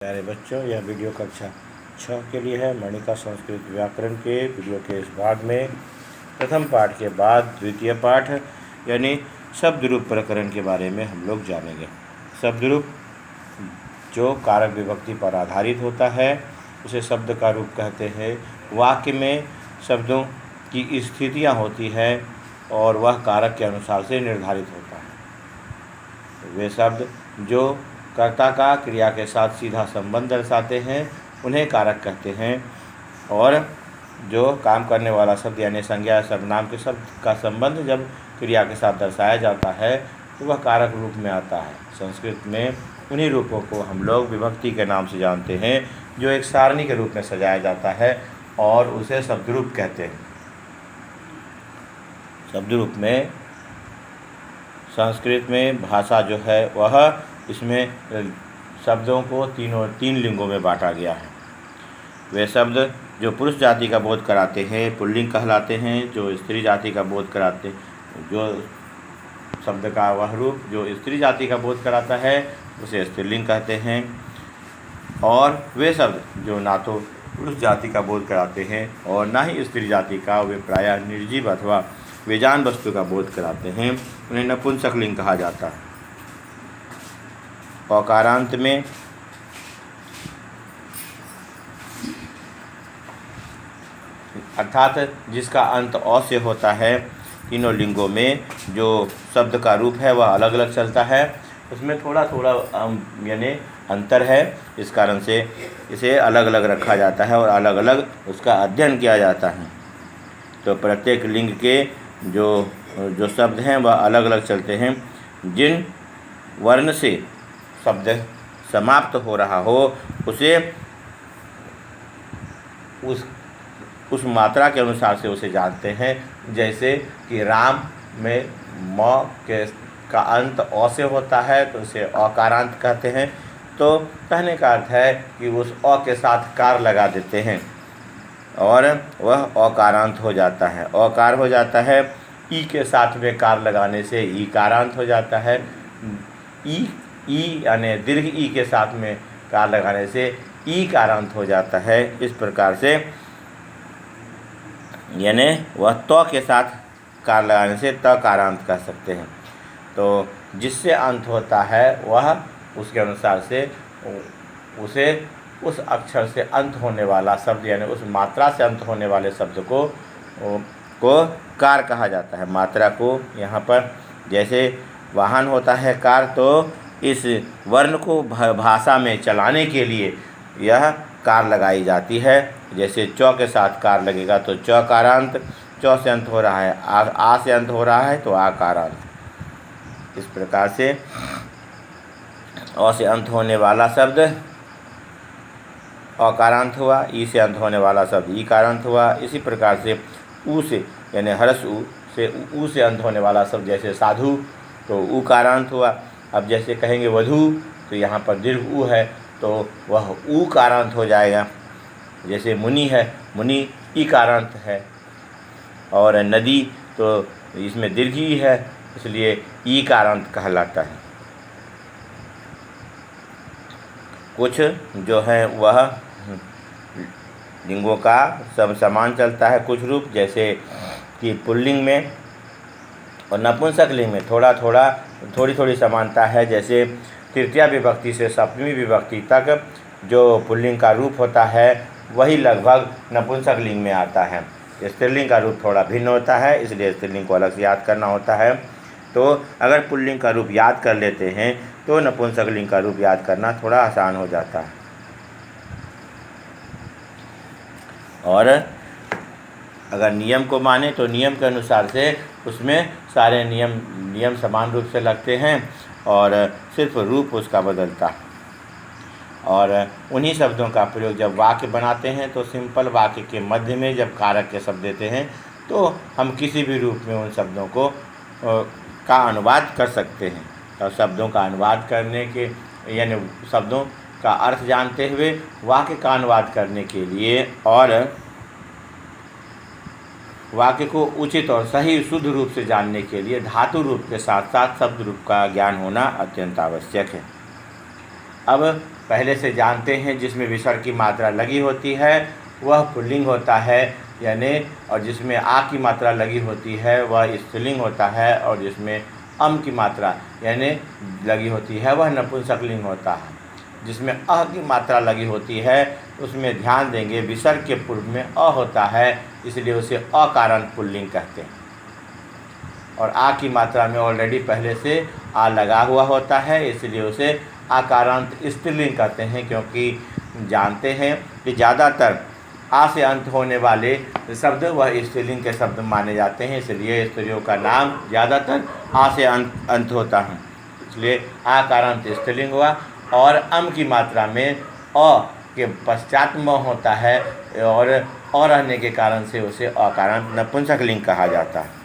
प्यारे बच्चों, यह वीडियो कक्षा 6 के लिए है। मणिका संस्कृत व्याकरण के वीडियो के इस भाग में प्रथम पाठ के बाद द्वितीय पाठ यानी शब्द रूप प्रकरण के बारे में हम लोग जानेंगे। शब्द रूप जो कारक विभक्ति पर आधारित होता है उसे शब्द का रूप कहते हैं। वाक्य में शब्दों की स्थितियाँ होती है और वह कारक के अनुसार से निर्धारित होता है। वे शब्द जो कर्ता का क्रिया के साथ सीधा संबंध दर्शाते हैं उन्हें कारक कहते हैं, और जो काम करने वाला शब्द यानी संज्ञा या सर्वनाम के शब्द का संबंध जब क्रिया के साथ दर्शाया जाता है तो वह कारक रूप में आता है। संस्कृत में उन्हीं रूपों को हम लोग विभक्ति के नाम से जानते हैं, जो एक सारणी के रूप में सजाया जाता है और उसे शब्द रूप कहते हैं। शब्द रूप में संस्कृत में भाषा जो है वह इसमें शब्दों को तीन लिंगों में बांटा गया है। वे शब्द जो पुरुष जाति का बोध कराते हैं पुल्लिंग कहलाते हैं, जो स्त्री जाति का बोध कराते जो शब्द का वह रूप जो स्त्री जाति का बोध कराता है उसे स्त्रीलिंग कहते हैं, और वे शब्द जो ना तो पुरुष जाति का बोध कराते हैं और ना ही स्त्री जाति का, वे प्रायः निर्जीव अथवा बेजान वस्तु का बोध कराते हैं, उन्हें नपुंसकलिंग कहा जाता है। औकारांत में अर्थात जिसका अंत अ से होता है, तीनों लिंगों में जो शब्द का रूप है वह अलग अलग चलता है। उसमें थोड़ा थोड़ा यानी अंतर है, इस कारण से इसे अलग अलग रखा जाता है और अलग अलग उसका अध्ययन किया जाता है। तो प्रत्येक लिंग के जो शब्द हैं वह अलग अलग चलते हैं। जिन वर्ण से शब्द समाप्त हो रहा हो उसे उस मात्रा के अनुसार से उसे जानते हैं। जैसे कि राम में म का अंत अ से होता है तो उसे अकारांत कहते हैं। तो कहने का अर्थ है कि उस अ के साथ कार लगा देते हैं और वह अकारांत हो जाता है। अकार हो जाता है, ई के साथ में कार लगाने से ईकारांत हो जाता है। ई यानी दीर्घ ई के साथ में कार लगाने से ईकारांत हो जाता है। इस प्रकार से यानी वह त के साथ कार लगाने से तकारांत कह सकते हैं। तो जिससे अंत होता है वह उसके अनुसार से उसे उस अक्षर से अंत होने वाला शब्द यानी उस मात्रा से अंत होने वाले शब्द को कार कहा जाता है। मात्रा को यहाँ पर जैसे वाहन होता है कार, तो इस वर्ण को भाषा में चलाने के लिए यह कार लगाई जाती है। जैसे च के साथ कार लगेगा तो चकारांत, च से अंत हो रहा है, आ से अंत हो रहा है तो आकारांत। इस प्रकार से अ से अंत होने वाला शब्द अकारांत हुआ, ई से अंत होने वाला शब्द ईकारांत हुआ। इसी प्रकार से ऊ से यानी हर्ष ऊ से अंत होने वाला शब्द जैसे साधु तो ऊकारांत हुआ। अब जैसे कहेंगे वधू तो यहाँ पर दीर्घ ऊ है तो वह ऊकारांत हो जाएगा। जैसे मुनि है, मुनि ईकारांत है, और नदी तो इसमें दीर्घ ई है इसलिए ईकारांत कहलाता है। कुछ जो है वह लिंगों का सब समान चलता है कुछ रूप, जैसे कि पुल्लिंग में और नपुंसक लिंग में थोड़ी थोड़ी समानता है। जैसे तृतीया विभक्ति से सप्तमी विभक्ति तक जो पुल्लिंग का रूप होता है वही लगभग नपुंसक लिंग में आता है। स्त्रीलिंग का रूप थोड़ा भिन्न होता है, इसलिए स्त्रीलिंग को अलग से याद करना होता है। तो अगर पुल्लिंग का रूप याद कर लेते हैं तो नपुंसक लिंग का रूप याद करना थोड़ा आसान हो जाता है। और अगर नियम को माने तो नियम के अनुसार से उसमें सारे नियम समान रूप से लगते हैं और सिर्फ रूप उसका बदलता है। और उन्हीं शब्दों का प्रयोग जब वाक्य बनाते हैं तो सिंपल वाक्य के मध्य में जब कारक के शब्द देते हैं तो हम किसी भी रूप में उन शब्दों को का अनुवाद कर सकते हैं। और शब्दों का अनुवाद करने के यानी शब्दों का अर्थ जानते हुए वाक्य का अनुवाद करने के लिए और वाक्य को उचित और सही शुद्ध रूप से जानने के लिए धातु रूप के साथ साथ शब्द रूप का ज्ञान होना अत्यंत आवश्यक है। अब पहले से जानते हैं जिसमें विसर्ग की मात्रा लगी होती है वह पुल्लिंग होता है यानी, और जिसमें आ की मात्रा लगी होती है वह स्त्रीलिंग होता है, और जिसमें अम की मात्रा यानी लगी होती है वह नपुंसकलिंग होता है। जिसमें अ की मात्रा लगी होती है उसमें ध्यान देंगे विसर्ग के पूर्व में अ होता है, इसलिए उसे अकारांत पुल्लिंग कहते हैं। और आ की मात्रा में ऑलरेडी पहले से आ लगा हुआ होता है, इसलिए उसे आकारांत स्त्रीलिंग कहते हैं, क्योंकि जानते हैं कि ज़्यादातर आ से अंत होने वाले शब्द वह स्त्रीलिंग के शब्द माने जाते हैं, इसलिए स्त्रियों का नाम ज़्यादातर आ से अंत होता है, इसलिए आकारांत स्त्रीलिंग हुआ। और अम की मात्रा में अ के पश्चात म होता है, और रहने के कारण से उसे अकारांत नपुंसकलिंग कहा जाता है।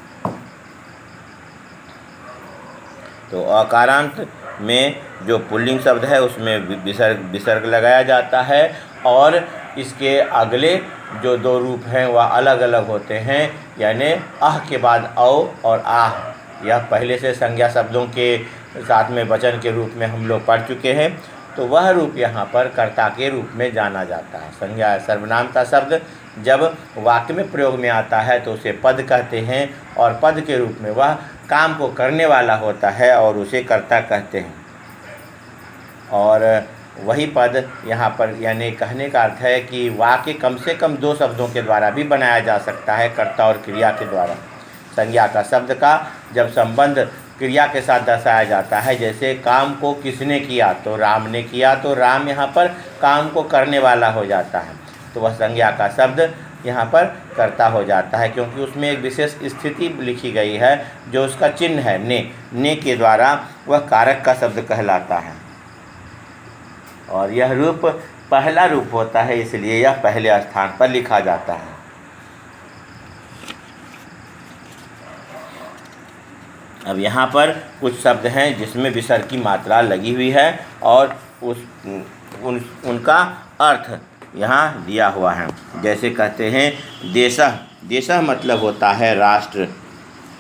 तो अकारांत में जो पुल्लिंग शब्द है उसमें विसर्ग लगाया जाता है, और इसके अगले जो दो रूप हैं वह अलग अलग होते हैं, यानी अह के बाद औ और आह। यह पहले से संज्ञा शब्दों के साथ में वचन के रूप में हम लोग पढ़ चुके हैं, तो वह रूप यहाँ पर कर्ता के रूप में जाना जाता है। संज्ञा सर्वनाम का शब्द जब वाक्य में प्रयोग में आता है तो उसे पद कहते हैं, और पद के रूप में वह काम को करने वाला होता है और उसे कर्ता कहते हैं। और वही पद यहाँ पर यानी कहने का अर्थ है कि वाक्य कम से कम दो शब्दों के द्वारा भी बनाया जा सकता है, कर्ता और क्रिया के द्वारा। संज्ञा का शब्द का जब संबंध क्रिया के साथ दर्शाया जाता है, जैसे काम को किसने किया तो राम ने किया, तो राम यहाँ पर काम को करने वाला हो जाता है, तो वह संज्ञा का शब्द यहाँ पर कर्ता हो जाता है, क्योंकि उसमें एक विशेष स्थिति लिखी गई है जो उसका चिन्ह है ने के द्वारा वह कारक का शब्द कहलाता है। और यह रूप पहला रूप होता है, इसलिए यह पहले स्थान पर लिखा जाता है। अब यहाँ पर कुछ शब्द हैं जिसमें विसर्ग की मात्रा लगी हुई है, और उनका अर्थ यहाँ दिया हुआ है। जैसे कहते हैं देशः, देशः मतलब होता है राष्ट्र।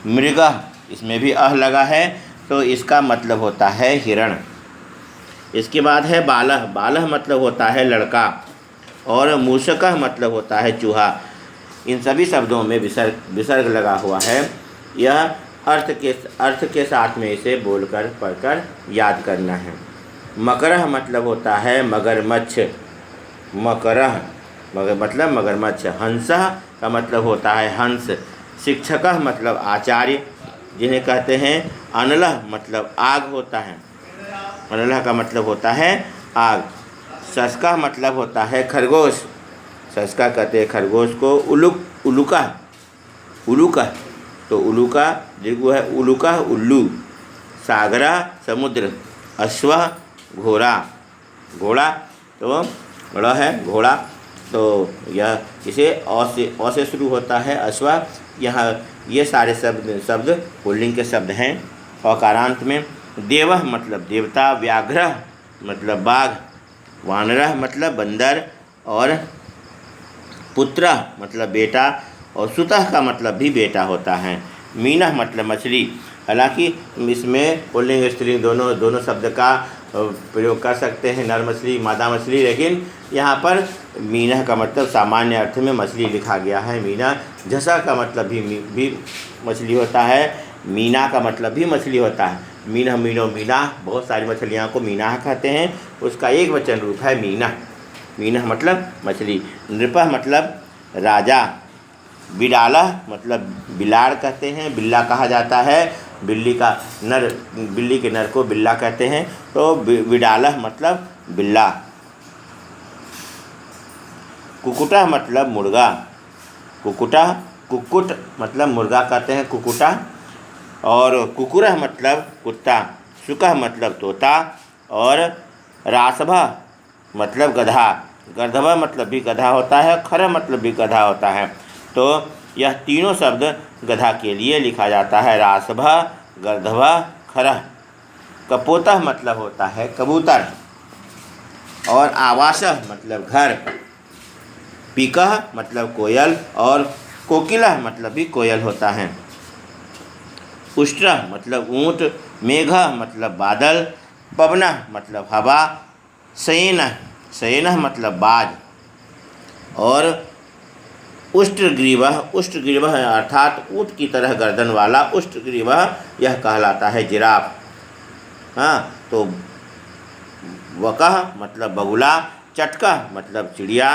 मृगः, इसमें भी अह लगा है, तो इसका मतलब होता है हिरण। इसके बाद है बालः, बालः मतलब होता है लड़का, और मूषकः मतलब होता है चूहा। इन सभी शब्दों में विसर्ग लगा हुआ है। यह अर्थ के साथ में इसे बोलकर पढ़कर याद करना है। मकरः मतलब होता है मगरमच्छ, मकरः मतलब मगरमच्छ। हंसः का मतलब होता है हंस। शिक्षकः मतलब आचार्य, जिन्हें कहते हैं। अनलः मतलब आग होता है, अनलः का मतलब होता है आग। शस्कः मतलब होता है खरगोश, शस्का कहते हैं खरगोश को। उलुका, उलुका तो उलुका दीर्घ है, उलुका उल्लू। सागरा समुद्र। अश्वः घोड़ा, घोड़ा तो बड़ा है घोड़ा, तो यह इसे अ से शुरू होता है अश्वा। यहाँ ये सारे शब्द पुल्लिंग के शब्द हैं। अकारांत में देवः मतलब देवता, व्याघ्रः मतलब बाघ, वानरः मतलब बंदर, और पुत्रः मतलब बेटा, और सुतः का मतलब भी बेटा होता है। मीनः मतलब मछली। हालांकि इसमें पुल्लिंग स्त्रीलिंग दोनों शब्द का प्रयोग कर सकते हैं, नर मछली मादा मछली, लेकिन यहाँ पर मीनः का मतलब सामान्य अर्थ में मछली लिखा गया है। मीना झसा का मतलब भी मछली होता है, मीना का मतलब भी मछली होता है। मीनः मीनो मीना, बहुत सारी मछलियाँ को मीना कहते हैं, उसका एक वचन रूप है मीना। मीनः मतलब मछली। नृपः मतलब राजा। बिडालः मतलब बिलाड़ कहते हैं, बिल्ला कहा जाता है। बिल्ली के नर को बिल्ला कहते हैं, तो बिडालः मतलब बिल्ला। कुकुटः मतलब मुर्गा। कुकुट मतलब मुर्गा कहते हैं कुकुटा। और कुकुरः मतलब कुत्ता। शुकः मतलब तोता, और रासभः मतलब गधा। गर्दभः मतलब भी गधा होता है, खरः मतलब भी गधा होता है। तो यह तीनों शब्द गधा के लिए लिखा जाता है, रासभः, गर्दभः, खरः। कपोतः मतलब होता है कबूतर, और आवासः मतलब घर। पीकः मतलब कोयल, और कोकिलः मतलब भी कोयल होता है। उष्ट्रः मतलब ऊँट। मेघः मतलब बादल। पवनः मतलब हवा, शयेन, शयेन मतलब बाज। और उष्ट्रग्रीवः, उष्ट्रग्रीवः अर्थात ऊँट की तरह गर्दन वाला उष्ट्रग्रीवः, यह कहलाता है जिराफ। हाँ, तो वकः मतलब बगुला, चटकः मतलब चिड़िया,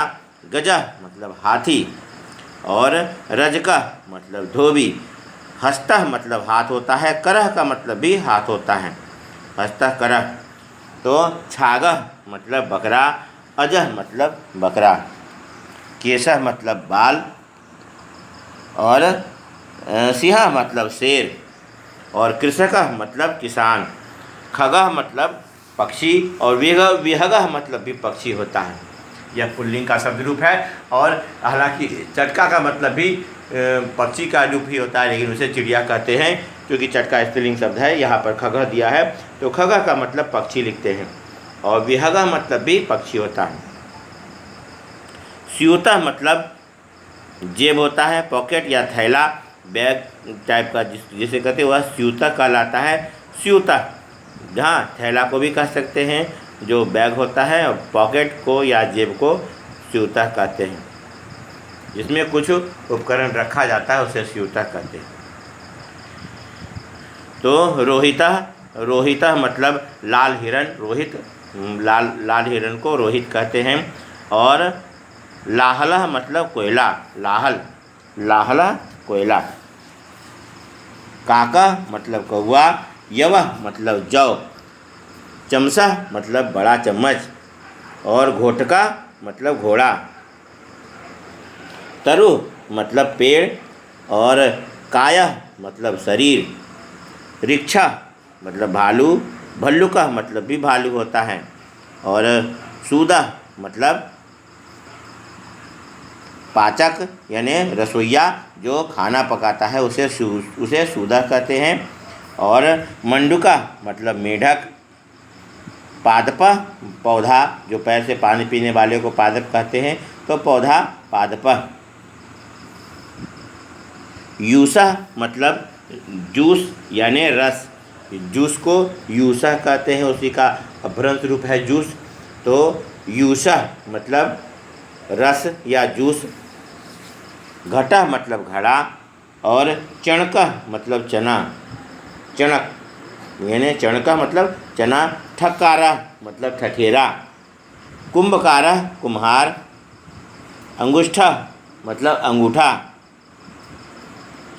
गजः मतलब हाथी, और रजकः मतलब धोबी। हस्तः मतलब हाथ होता है, करः का मतलब भी हाथ होता है, हस्तः करः। तो छागः मतलब बकरा, अजः मतलब बकरा, केशः मतलब बाल, और सिंहः मतलब शेर, और कृषकः मतलब किसान। खगः मतलब पक्षी, और विहगः मतलब भी पक्षी होता है। यह पुल्लिंग का शब्द रूप है। और हालांकि चटका का मतलब भी पक्षी का रूप ही होता है, लेकिन उसे चिड़िया कहते हैं क्योंकि चटका स्त्रीलिंग शब्द है। यहाँ पर खगः दिया है तो खगः का मतलब पक्षी लिखते हैं, और विहगः मतलब भी पक्षी होता है। स्यूतः मतलब जेब होता है, पॉकेट या थैला, बैग टाइप का जिसे कहते हैं वह स्यूतः कहलाता है। स्यूतः, जहाँ थैला को भी कह सकते हैं जो बैग होता है, और पॉकेट को या जेब को स्यूतः कहते हैं। जिसमें कुछ उपकरण रखा जाता है उसे स्यूतः कहते हैं। तो रोहितः, रोहितः मतलब लाल हिरण, रोहित लाल हिरण को रोहित कहते हैं। और लाहलः मतलब कोयला, लाहल, लाहला कोयला। काकः मतलब कौवा, यवः मतलब जौ, चमसः मतलब बड़ा चम्मच, और घोटका मतलब घोड़ा। तरु मतलब पेड़, और कायः मतलब शरीर। रिक्षा मतलब भालू, भल्लुका मतलब भी भालू होता है। और सूदा मतलब पाचक यानी रसोइया जो खाना पकाता है उसे सूदा कहते हैं। और मंडुका मतलब मेढक। पादपः पौधा, जो पैर से पानी पीने वाले को पादप कहते हैं, तो पौधा पादपः। यूसः मतलब जूस यानी रस, जूस को यूसः कहते हैं, उसी का अपभ्रंश रूप है जूस। तो यूसः मतलब रस या जूस। घटः मतलब घड़ा, और चणकः मतलब चना, चणक यानी चणकः मतलब चना। ठक्कारः मतलब ठठेरा। कुंभकारः कुम्हार। अंगुष्ठः मतलब अंगूठा।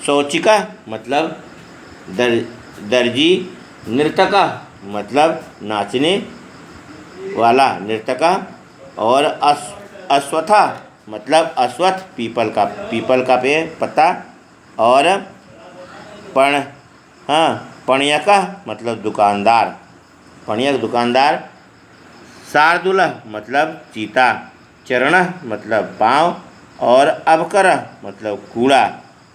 शौचिका मतलब दर्जी। नर्तकः मतलब नाचने वाला, नर्तका। और अश्वत्थः मतलब अश्वत्थ पीपल का पेड़ पत्ता। और पण्यकः मतलब दुकानदार, पण्यक दुकानदार। शार्दूलः मतलब चीता। चरणः मतलब पाँव, और अबकरः मतलब कूड़ा,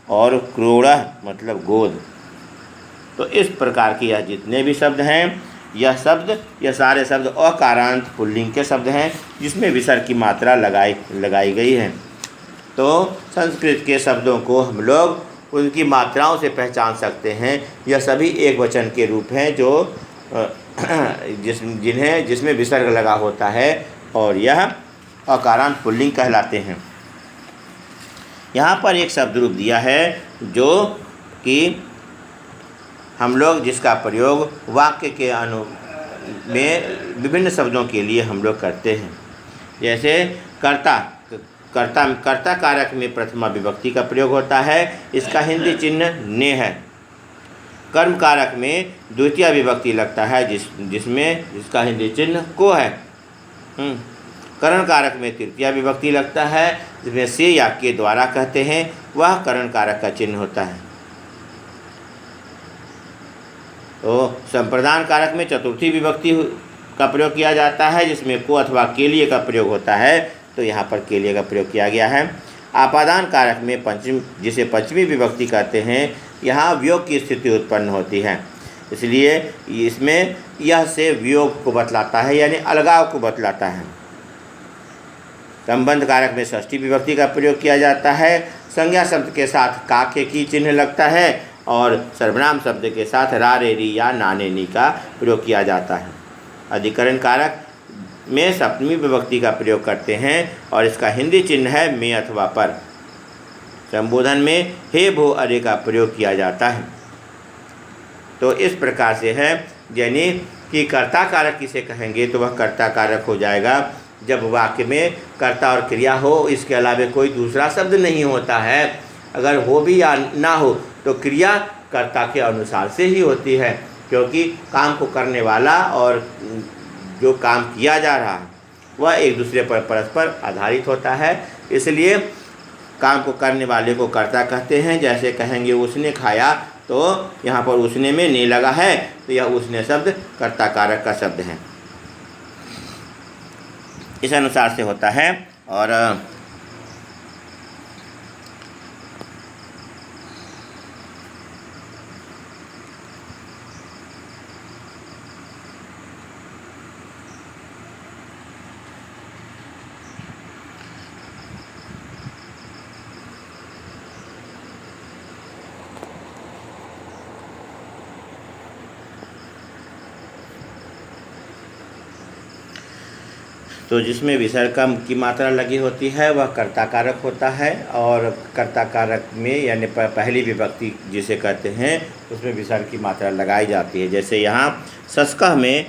और क्रोड़ः मतलब गोद। तो इस प्रकार के यह जितने भी शब्द हैं, यह सारे शब्द अकारांत पुल्लिंग के शब्द हैं जिसमें विसर्ग की मात्रा लगाई गई है। तो संस्कृत के शब्दों को हम लोग उनकी मात्राओं से पहचान सकते हैं। यह सभी एक वचन के रूप हैं जो जिसमें विसर्ग लगा होता है, और यह अकारांत पुल्लिंग कहलाते हैं। यहाँ पर एक शब्द रूप दिया है जो कि हम लोग जिसका प्रयोग वाक्य के में विभिन्न शब्दों के लिए हम लोग करते हैं। जैसे कर्ता कारक में प्रथमा विभक्ति का प्रयोग होता है, इसका हिंदी चिन्ह ने है। कर्म कारक में द्वितीय विभक्ति लगता है जिसका हिंदी चिन्ह को है। करण कारक में तृतीय विभक्ति लगता है, जिसमें से या के द्वारा कहते हैं, वह करण कारक का चिन्ह होता है। तो संप्रदान कारक में चतुर्थी विभक्ति का प्रयोग किया जाता है, जिसमें को अथवा के लिए का प्रयोग होता है, तो यहाँ पर के लिए का प्रयोग किया गया है। आपादान कारक में जिसे पंचमी विभक्ति कहते हैं, यहाँ वियोग की स्थिति उत्पन्न होती है, इसलिए इसमें यह से वियोग को बतलाता है, यानी अलगाव को बतलाता है। संबंध कारक में षष्ठी विभक्ति का प्रयोग किया जाता है। संज्ञा शब्द के साथ का के की चिन्ह लगता है, और सर्वनाम शब्द के साथ रा रे री या ना ने नी का प्रयोग किया जाता है। अधिकरण कारक में सप्तमी विभक्ति का प्रयोग करते हैं और इसका हिंदी चिन्ह है में अथवा पर। संबोधन में हे भो अरे का प्रयोग किया जाता है। तो इस प्रकार से है, यानी कि कर्ता कारक किसे कहेंगे तो वह कर्ता कारक हो जाएगा जब वाक्य में कर्ता और क्रिया हो, इसके अलावा कोई दूसरा शब्द नहीं होता है। अगर हो भी या ना हो तो क्रिया कर्ता के अनुसार से ही होती है, क्योंकि काम को करने वाला और जो काम किया जा रहा है वह एक दूसरे पर परस्पर आधारित होता है। इसलिए काम को करने वाले को कर्ता कहते हैं। जैसे कहेंगे उसने खाया, तो यहाँ पर उसने में ने लगा है, तो यह उसने शब्द कर्ता कारक का शब्द है। इस अनुसार से होता है। और तो जिसमें विसर्ग की मात्रा लगी होती है वह कर्ता कारक होता है, और कर्ता कारक में यानी पहली विभक्ति जिसे कहते हैं उसमें विसर्ग की मात्रा लगाई जाती है। जैसे यहाँ सस्कह में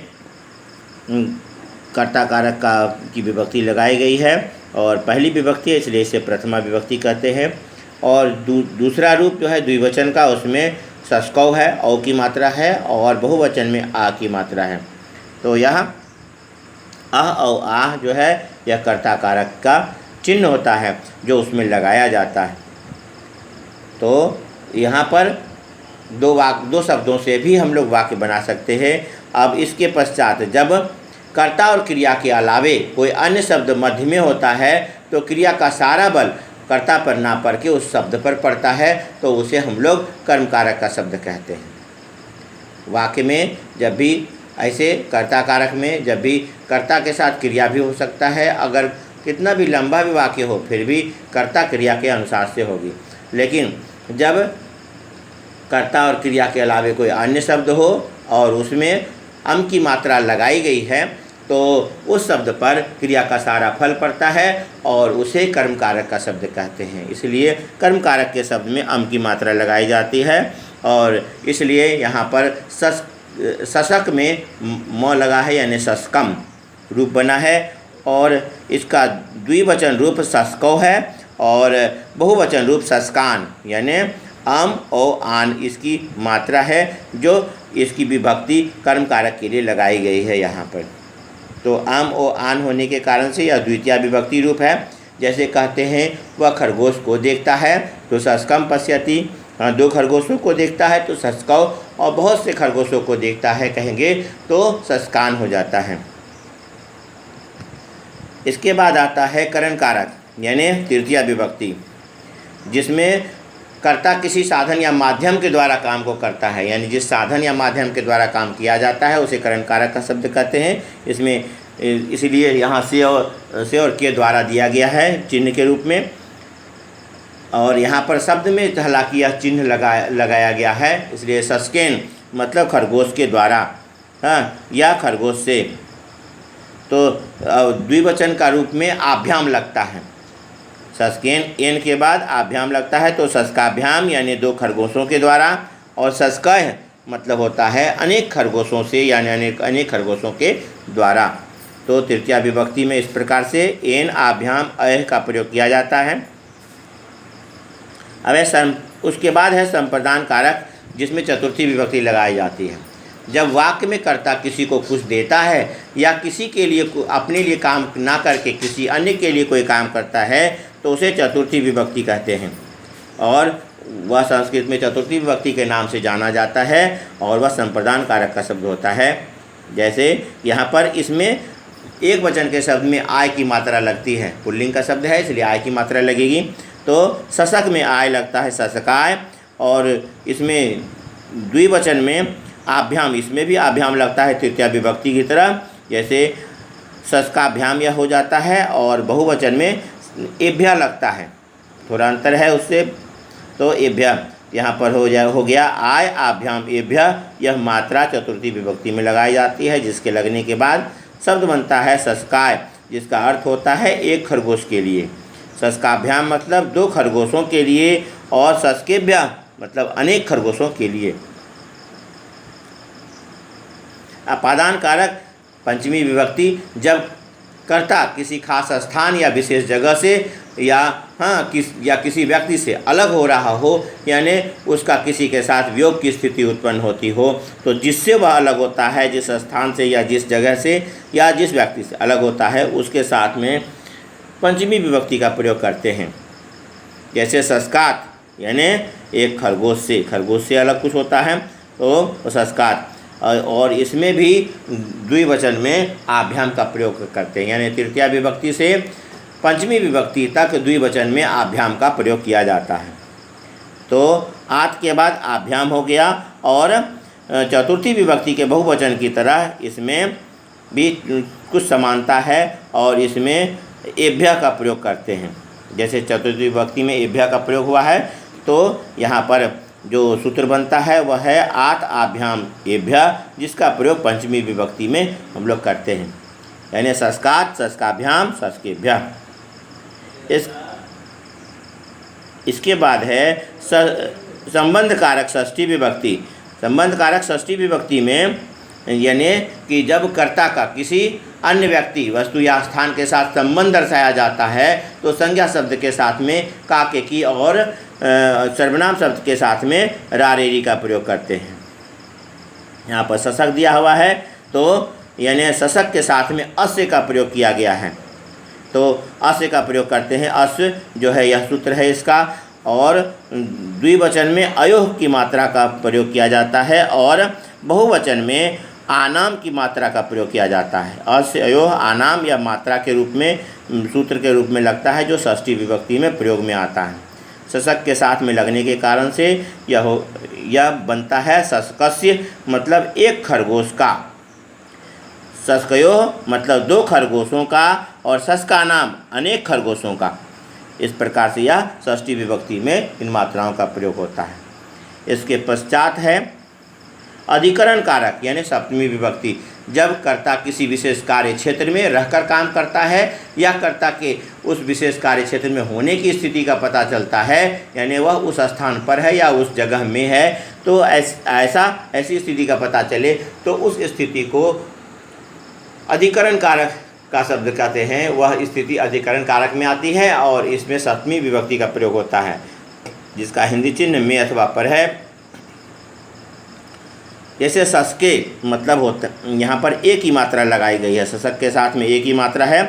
कर्ता कारक की विभक्ति लगाई गई है और पहली विभक्ति है, इसलिए इसे प्रथमा विभक्ति कहते हैं। और दूसरा रूप जो है द्विवचन का, उसमें सस्कौ है, औ की मात्रा है, और बहुवचन में आ की मात्रा है। तो यह अह और आह जो है यह कर्ता कारक का चिन्ह होता है जो उसमें लगाया जाता है। तो यहाँ पर दो शब्दों से भी हम लोग वाक्य बना सकते हैं। अब इसके पश्चात जब कर्ता और क्रिया के अलावे कोई अन्य शब्द मध्य में होता है तो क्रिया का सारा बल कर्ता पर ना पड़ के उस शब्द पर पड़ता है, तो उसे हम लोग कर्म कारक का शब्द कहते हैं। वाक्य में जब भी ऐसे कर्ता कारक में जब भी कर्ता के साथ क्रिया भी हो सकता है, अगर कितना भी लंबा भी वाक्य हो फिर भी कर्ता क्रिया के अनुसार से होगी। लेकिन जब कर्ता और क्रिया के अलावे कोई अन्य शब्द हो और उसमें अम की मात्रा लगाई गई है तो उस शब्द पर क्रिया का सारा फल पड़ता है और उसे कर्म कारक का शब्द कहते हैं। इसलिए कर्म कारक के शब्द में अम की मात्रा लगाई जाती है, और इसलिए यहाँ पर सशक में म लगा है, यानी सस्कम रूप बना है। और इसका द्विवचन रूप सस्कौ है और बहुवचन रूप सस्कान, यानी अम और आन इसकी मात्रा है जो इसकी विभक्ति कर्म कारक के लिए लगाई गई है यहाँ पर। तो अम और आन होने के कारण से यह द्वितीय विभक्ति रूप है। जैसे कहते हैं वह खरगोश को देखता है तो सस्कम पश्यति, दो खरगोशों को देखता है तो सस्कौ, और बहुत से खरगोशों को देखता है कहेंगे तो सस्कान हो जाता है। इसके बाद आता है करण कारक यानी तृतीय विभक्ति, जिसमें कर्ता किसी साधन या माध्यम के द्वारा काम को करता है, यानी जिस साधन या माध्यम के द्वारा काम किया जाता है उसे करण कारक का शब्द कहते हैं। इसमें इसीलिए यहाँ से और के द्वारा दिया गया है चिन्ह के रूप में, और यहाँ पर शब्द में हालांकि यह चिन्ह लगाया गया है, इसलिए सस्केन मतलब खरगोश के द्वारा, या खरगोश से। तो द्विवचन का रूप में आभ्याम लगता है, सस्केन एन के बाद आभ्याम लगता है, तो सस्काभ्याम यानी दो खरगोशों के द्वारा, और सस्कह मतलब होता है अनेक खरगोशों से, यानी अनेक खरगोशों के द्वारा। तो तृतीय विभक्ति में इस प्रकार से एन आभ्याम अह का प्रयोग किया जाता है। अब उसके बाद है संप्रदान कारक, जिसमें चतुर्थी विभक्ति लगाई जाती है। जब वाक्य में कर्ता किसी को कुछ देता है या किसी के लिए अपने लिए काम ना करके किसी अन्य के लिए कोई काम करता है तो उसे चतुर्थी विभक्ति कहते हैं, और वह संस्कृत में चतुर्थी विभक्ति के नाम से जाना जाता है, और वह संप्रदान कारक का शब्द होता है। जैसे यहाँ पर इसमें एक वचन के शब्द में आय की मात्रा लगती है, पुल्लिंग का शब्द है इसलिए आय की मात्रा लगेगी। तो सशक में आय लगता है सशकाय, और इसमें द्विवचन में आभ्याम, इसमें भी आभ्याम लगता है तृतीय विभक्ति की तरह, जैसे सस्काभ्याम यह हो जाता है, और बहुवचन में एभ्या लगता है, थोड़ा अंतर है उससे। तो एभ्या यहाँ पर हो गया आय आभ्याम एभ्या, यह मात्रा चतुर्थी विभक्ति में लगाई जाती है, जिसके लगने के बाद शब्द बनता है सस्काय, जिसका अर्थ होता है एक खरगोश के लिए। सस्काभ्याम मतलब दो खरगोशों के लिए, और सस्केभ्या मतलब अनेक खरगोशों के लिए। अपादान कारक पंचमी विभक्ति जब कर्ता किसी खास स्थान या विशेष जगह से या किसी व्यक्ति से अलग हो रहा हो, यानी उसका किसी के साथ वियोग की स्थिति उत्पन्न होती हो, तो जिससे वह अलग होता है, जिस स्थान से या जिस जगह से या जिस व्यक्ति से अलग होता है, उसके साथ में पंचमी विभक्ति का प्रयोग करते हैं। जैसे सस्कात यानी एक खरगोश से अलग कुछ होता है तो सस्कात, और इसमें भी द्विवचन में आभ्याम का प्रयोग करते हैं, यानी तृतीया विभक्ति से पंचमी विभक्ति तक द्विवचन में आभ्याम का प्रयोग किया जाता है। तो आत के बाद आभ्याम हो गया, और चतुर्थी विभक्ति के बहुवचन की तरह इसमें भी कुछ समानता है, और इसमें एभ्य का प्रयोग करते हैं। जैसे चतुर्थी विभक्ति में एभ्य का प्रयोग हुआ है, तो यहाँ पर जो सूत्र बनता है वह है आत आभ्याम एभ्य, जिसका प्रयोग पंचमी विभक्ति में हम लोग करते हैं, यानी सस्कात, सस्काभ्याम, सस्केभ्य। इसके बाद है संबंध कारक षष्ठी विभक्ति। संबंध कारक षष्ठी विभक्ति में यानी कि जब कर्ता का किसी अन्य व्यक्ति, वस्तु या स्थान के साथ संबंध दर्शाया जाता है, तो संज्ञा शब्द के साथ में का, के, की और सर्वनाम शब्द के साथ में रा, रे, री का प्रयोग करते हैं। यहाँ पर शशक दिया हुआ है, तो यानी शशक के साथ में अस्य का प्रयोग किया गया है, तो अस्य का प्रयोग करते हैं। अस्य जो है यह सूत्र है इसका, और द्विवचन में अयोह की मात्रा का प्रयोग किया जाता है, और बहुवचन में आनाम की मात्रा का प्रयोग किया जाता है। अस्य अयोह आनाम या मात्रा के रूप में, सूत्र के रूप में लगता है, जो षष्ठी विभक्ति में प्रयोग में आता है। शशक के साथ में लगने के कारण से यह बनता है शशकस्य, मतलब एक खरगोश का। शशकयोः मतलब दो खरगोशों का, और शशका नाम अनेक खरगोशों का। इस प्रकार से यह षष्ठी विभक्ति में इन मात्राओं का प्रयोग होता है। इसके पश्चात है अधिकरण कारक, यानी सप्तमी विभक्ति। जब कर्ता किसी विशेष कार्य क्षेत्र में रहकर काम करता है, या कर्ता के उस विशेष कार्य क्षेत्र में होने की स्थिति का पता चलता है, यानी वह उस स्थान पर है या उस जगह में है, तो ऐसी स्थिति का पता चले, तो उस स्थिति को अधिकरण कारक का शब्द कहते हैं। वह स्थिति अधिकरण कारक में आती है, और इसमें सप्तमी विभक्ति का प्रयोग होता है, जिसका हिंदी चिन्ह में अथवा पर है। जैसे शशके मतलब होता, यहाँ पर एक ही मात्रा लगाई गई है, शशक के साथ में एक ही मात्रा है,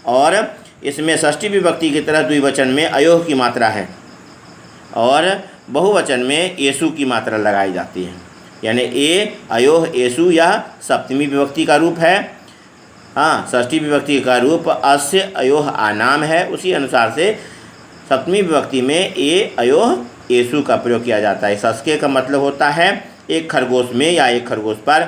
और इसमें षष्ठी विभक्ति की तरह द्विवचन में अयोह की मात्रा है, और बहुवचन में एसु की मात्रा लगाई जाती है, यानी ए अयोह एसु, यह सप्तमी विभक्ति का रूप है। हाँ, षष्ठी विभक्ति का रूप अस्य अयोह आनाम है। उसी अनुसार से सप्तमी विभक्ति में ए अयोह एसु का प्रयोग किया जाता है। शशके का मतलब होता है एक खरगोश में या एक खरगोश पर।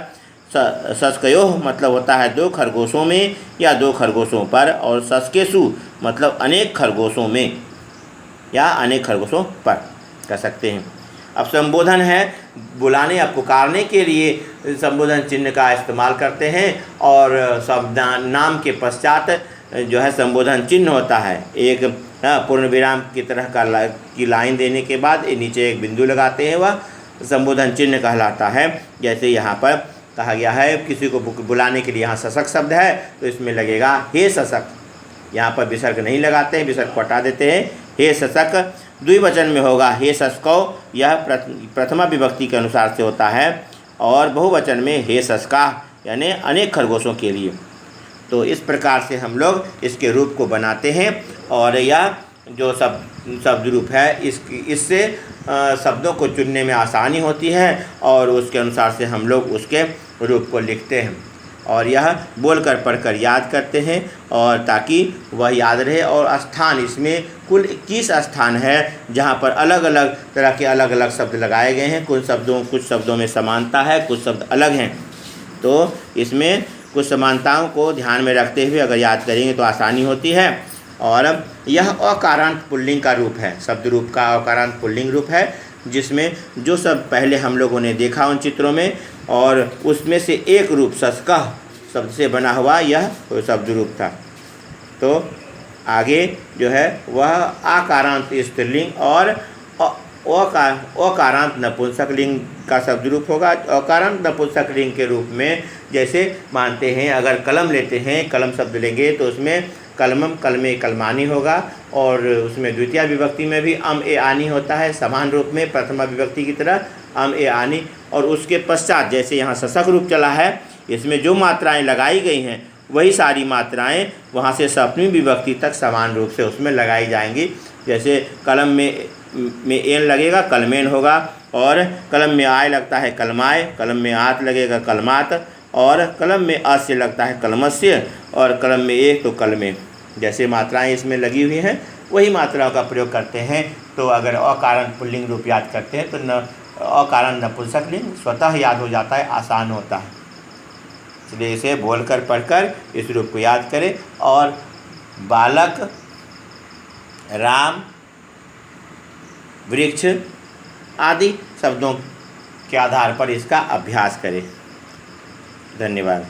शशकयोः मतलब होता है दो खरगोशों में या दो खरगोशों पर, और शशकेषु मतलब अनेक खरगोशों में या अनेक खरगोशों पर कह सकते हैं। अब संबोधन है, बुलाने या पुकारने के लिए संबोधन चिन्ह का इस्तेमाल करते हैं, और शब्द नाम के पश्चात जो है संबोधन चिन्ह होता है। एक पूर्ण विराम की तरह की लाइन देने के बाद नीचे एक बिंदु लगाते हैं, वह संबोधन चिन्ह कहलाता है। जैसे यहाँ पर कहा गया है, किसी को बुलाने के लिए यहाँ शशक शब्द है, तो इसमें लगेगा हे शशक। यहाँ पर विसर्ग नहीं लगाते हैं, विसर्ग को हटा देते हैं। हे शशक द्विवचन में होगा हे शशकौ, यह प्रथमा विभक्ति के अनुसार से होता है, और बहुवचन में हे शशका, यानी अनेक खरगोशों के लिए। तो इस प्रकार से हम लोग इसके रूप को बनाते हैं, और यह जो शब्द रूप है इससे शब्दों को चुनने में आसानी होती है, और उसके अनुसार से हम लोग उसके रूप को लिखते हैं, और यह बोलकर पढ़कर याद करते हैं, और ताकि वह याद रहे। और स्थान, इसमें कुल 21 स्थान है जहाँ पर अलग अलग तरह के अलग अलग शब्द लगाए गए हैं। कुछ शब्दों में समानता है, कुछ शब्द अलग हैं, तो इसमें कुछ समानताओं को ध्यान में रखते हुए अगर याद करेंगे तो आसानी होती है। और यह अकारांत पुल्लिंग का रूप है, शब्द रूप का अकारांत पुल्लिंग रूप है, जिसमें जो सब पहले हम लोगों ने देखा उन चित्रों में, और उसमें से एक रूप शब्द से बना हुआ यह शब्द रूप था। तो आगे जो है वह आकारांत स्त्रीलिंग और अकारांत नपुंसक लिंग का शब्द रूप होगा। अकारांत नपुंसक लिंग के रूप में जैसे मानते हैं, अगर कलम लेते हैं, कलम शब्द लेंगे तो उसमें कलमम कलमे कलमानी होगा, और उसमें द्वितीय विभक्ति में भी अम ए आनी होता है समान रूप में प्रथमा विभक्ति की तरह अम ए आनी। और उसके पश्चात जैसे यहाँ सशक रूप चला है, इसमें जो मात्राएं लगाई गई हैं वही सारी मात्राएं वहाँ से सप्तमी विभक्ति तक समान रूप से उसमें लगाई जाएंगी। जैसे कलम में एन लगेगा कलमेन होगा, और कलम में आय लगता है कलमाय, कलम में आत लगेगा कलमात, और कलम में अस्य लगता है कलमस्य, और कलम में एक तो कलमे। जैसे मात्राएं इसमें लगी हुई हैं वही मात्राओं का प्रयोग करते हैं। तो अगर अकारण पुल्लिंग रूप याद करते हैं तो अकारण नपुंसक लिंग स्वतः याद हो जाता है, आसान होता है। इसलिए इसे बोलकर पढ़कर इस रूप को याद करें और बालक, राम, वृक्ष आदि शब्दों के आधार पर इसका अभ्यास करें। धन्यवाद।